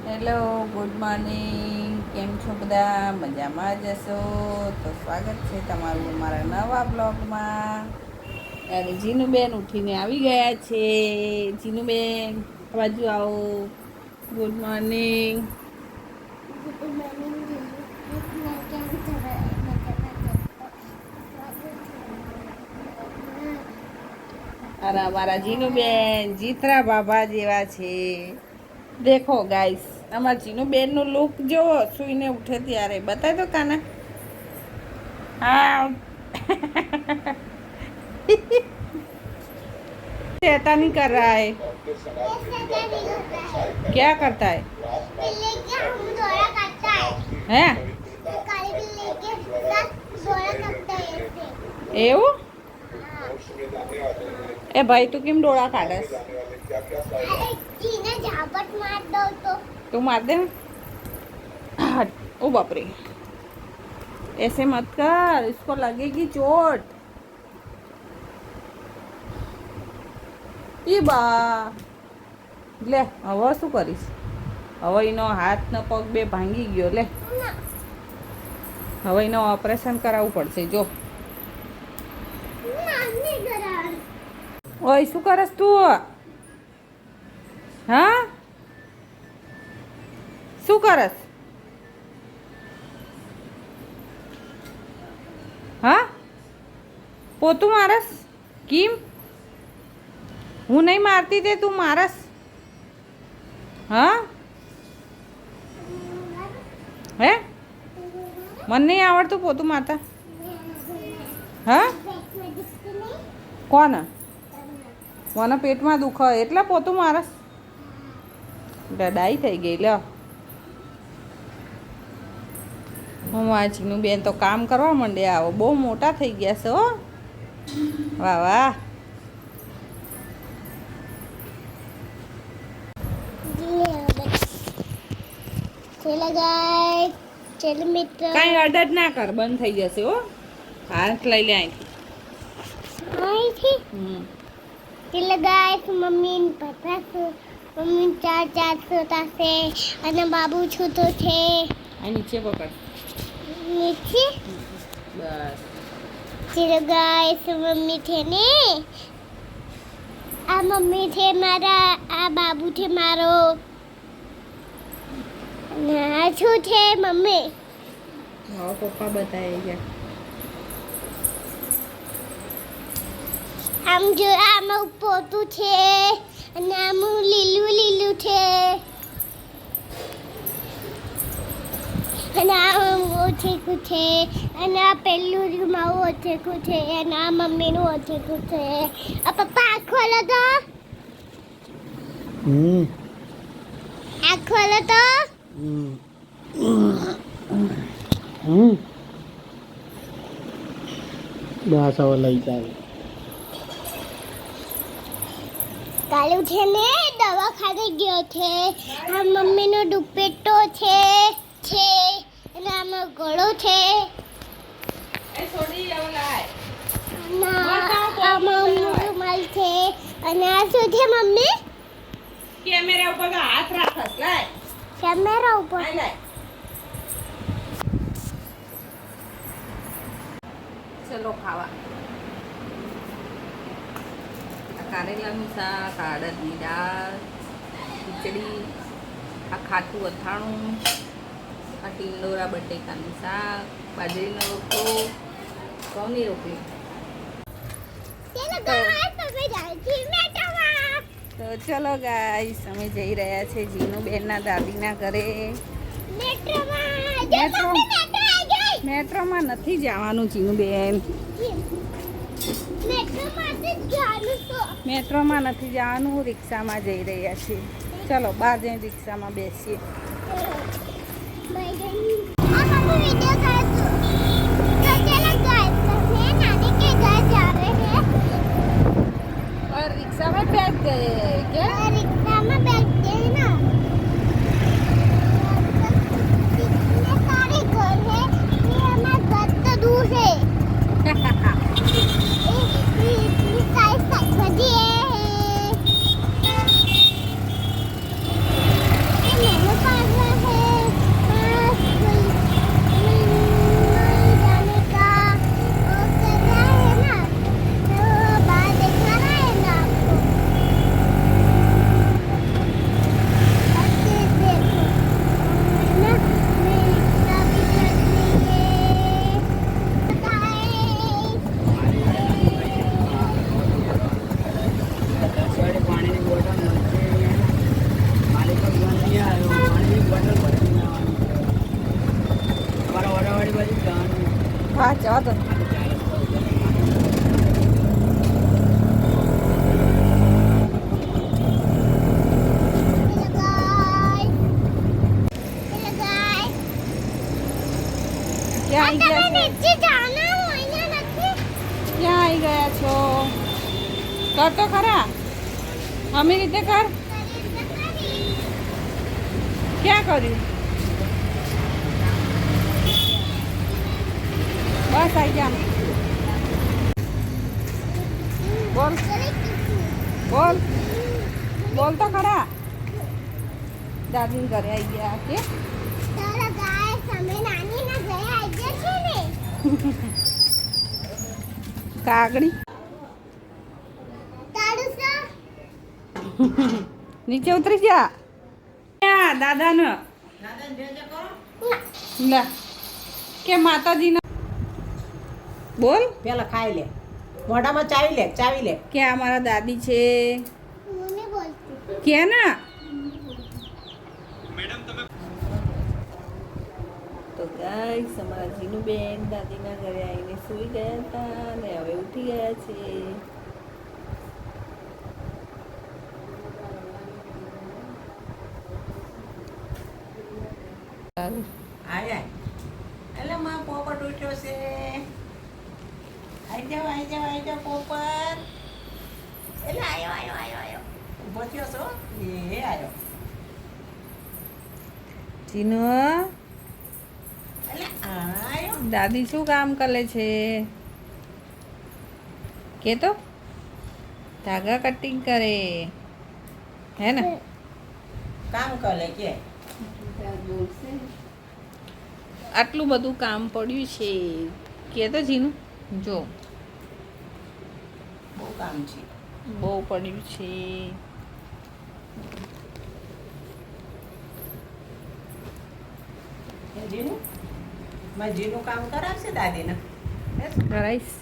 Hello, good morning. કેમ છો બધા? મજામાં જ હશો? તો સ્વાગત છે તમારું અમારા નવા બ્લોગમાં. અને જીનુબેન ઉઠીને આવી ગયા છે. જીનુબેન આ બાજુ આવો. Good morning. અને અમારા જીનુબેન જીતરા બાબા જેવા છે. દેખો ગાઈસ, અમારા જીનુબેનનું લુક જોવો. સૂઈને ઉઠે ત્યારે બતાવી દો કાના. हाँ शैतानी कर रहा है. क्या करता है? हैं? એવું? એ ભાઈ તું કેમ ડોળા કાઢસ? તું मार दे. ओ बाप रे, ऐसे मत कर, इसको लगेगी चोट. ई बा લે હવે શું કરીશ? હવે એનો હાથ ને પગ બે ભાંગી ગયો. લે હવે એનો ઓપરેશન કરાવવું પડશે. જો ઓય શું કરસ તું? હા શું કરસ? હા પોતું મારસ? કેમ? હું નહીં મારતી તે તું મારસ? હા હે મને નહીં આવડતું પોતું મારતા. હા કોને? મને પેટમાં દુખે એટલે પોતું મારસ? ડડાઈ થઈ ગઈ. લ્યો હું વાંચીનું બેન તો કામ કરવા માંડ્યા. આવો બહુ મોટા થઈ ગયા છે. હો વાહ વાહ. કઈ અડદ ના કર, બંધ થઈ જશે. હો હાથ લઈ લે અહીંથી. મમ્મી પપ્પા મમ્મી ચાર સોતા છે અને બાબુ છૂતો છે. આ નીચે પકડ. નીચે બસ. ચલો ગાઈસ, મમ્મી છે ને, આ મમ્મી છે મારા, આ બાબુ છે મારો, અને આ શું છે મમ્મી? હા પપ્પા બતાવી ગયા. આમ જો આમાં પોતું છે અને આમ લીલું છે અને આ ઓછેકું છે અને આ પેલું મારું ઓછેકું છે અને આ મમ્મીનું ઓછેકું છે. આ પપ્પા આંખ ખોલો તો. આંખ ખોલો તો. બસ હવે લઈ જાય. કાલુ છે ને દવાખાને ગયો છે. આ મમ્મીનો દુપટ્ટો છે અને આમાં ગળો છે. આમાં રૂમાલ છે અને આ શું છે મમ્મી? કેમેરા ઉપર હાથ રાખસ. લાય કેમેરા ઉપર. ચલો ખાવા. કારેલાનું શાક, અડદની દાળ, ખીચડી, આ ખાટું અથાણું, આ ટીંડોરા બટેકાનું શાક, બાજરીનો રોટલો, ઘઉંની રોટલી. તો ચલો ગાઈસ, અમે જઈ રહ્યા છે જીનુબેનના દાદીના ઘરે. મેટ્રોમાં નથી જવાનું જીનુબેન. મેટ્રોમાં નથી જવાનું, રિક્ષામાં જઈ રહ્યા છીએ. ચલો બહાર જઈને રિક્ષામાં બેસીએ. और रिक्शा में बैठ गए क्या? रिक्शा में बैठ गए ना. इतने सारे घर है, ये हमारा घर तो दूर है. इतनी सारी सब्जी है. ये मेरे पास હા તો ક્યાં આવી ગયા છો? ક્યાં આવી ગયા છો? કર તો ખરા અમી રીતે કર. ક્યાં કર્યું? બસ આવી ગયા. બોલ બોલ બોલ તો ખરા. દાદીને ઘરે આવી ગયા કે કાગડી નીચે ઉતરી જા. દાદાને લે કે માતાજીને બોલ પેલા ખાઈ લે, મોઢામાં ચાવી લે કે આ મારા દાદી છે કે ના. તો ગાઈસ અમારા જીનુબેન દાદીના ઘરે આવીને સૂઈ ગયા હતા ને હવે ઉઠી ગયા છે. આયા એટલે માં પોપટ ઉઠ્યો છે. આઈ જાઓ પોપટ. એટલે આયો ઊભો થયો છો. એ આયો જીનુ એટલે આયો. દાદી શું કામ કરે છે કે તો ધાગા કટિંગ કરે હે ને. કામ કરે કે આટલું બધું કામ પડ્યું છે કે તો જીનું જો બહુ કામ છે. બહુ પડ્યું છે. જીનું કામ કરાવશે દાદીને. કરાઈશ.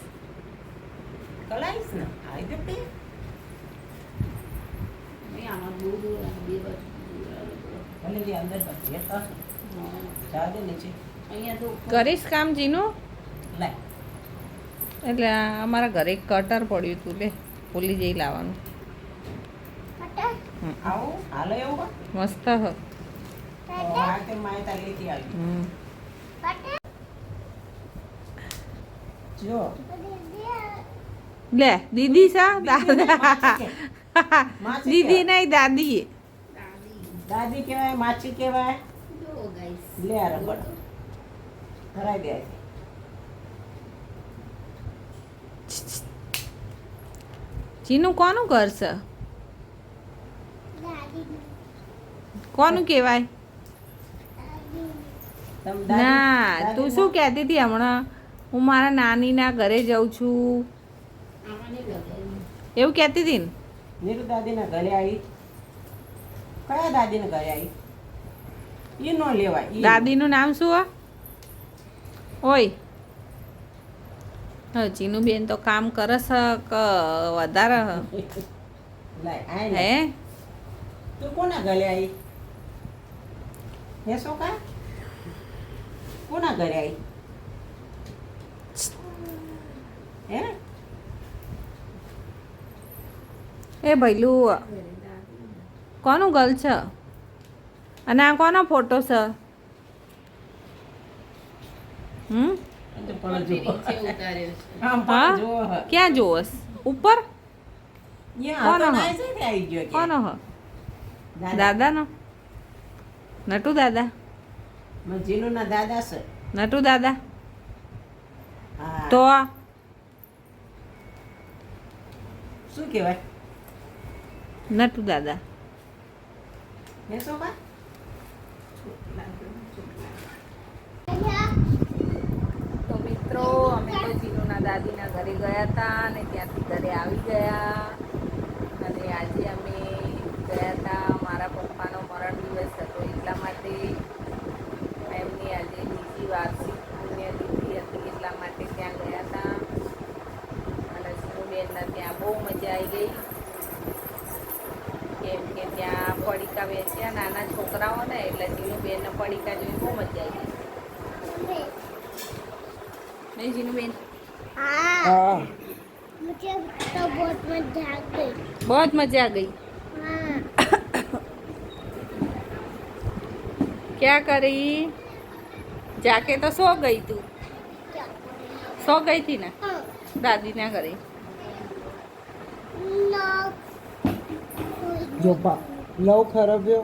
કલાઈશ ને આવી દે તે. ભલે જે અંદર બધી તો જા દે નીચે. કરીશ કામ જીનું. લાય એટલે અમારા ઘરે કટર પડ્યું હતું લે ભૂલી જઈ લાવવાનું. આવો હાલો એવું મસ્ત હ. આ કે માય તાલીથી આવી જો લે દીદી સા દાદા દીદી નહીં દાદી. દાદી કહેવાય, માછી કહેવાય. લે આ રબડ ધરાઈ દે. જીનું કોનું ઘર છે? કોનું કહેવાય? ના તું શું કહેતી હતી હમણાં? હું મારા નાનીના ઘરે જાઉં છું એવું કહેતી હતી ને. નીરુ દાદીના ઘરે આવી. કયા દાદીના ઘરે આવી? એ નો લેવાય. દાદીનું નામ શું હ? ઓય હ જીનુબેન તો કામ કરે છે કે વધારે હ? લાય આય હે તું કોના ઘરે આવી? હે સોકા કોના ઘરે આવી? હે એ ભૈલું કોનું ગર્લ છે અને આ કોનો ફોટો છે? પણ જુઓ. આમ હા પણ જુઓ હ. ક્યાં જોવસ? ઉપર યા કોનો તો હ? નાઈ છે તે આવી ગયો કે. કોનો હ? દાદા. દાદાનો? નટુ દાદા? જીનુના દાદા છે. નટુ દાદા? હા તો શું કહેવાય? નટુ દાદા. હે સોકા તો મિત્રો અમે તો જીનુના દાદીના ઘરે ગયા હતા અને ત્યાંથી ઘરે આવી ગયા અને આજે અમે ગયા હતા. મારા પપ્પાનો મરણ દિવસ હતો એટલા માટે એમની આજે બીજી વાર્ષિક પુણ્યતિથિ હતી એટલા માટે ત્યાં ગયા હતા અને જીનુબેનના ત્યાં બહુ મજા આવી ગઈ કેમ કે ત્યાં પડીકા વેચ્યા નાના છોકરાઓને એટલે જીનુબેનને પડીકા જોઈ બહુ મજા આવી ગઈ. नहीं जीनू बेन हाँ हाँ मुझे तो बहुत मजा आ गई बहुत मजा आ गई हाँ क्या करी जाके तो सो गई तू सो गई थी ना हाँ दादी ना करे ना જો લવ ખરાબ થયો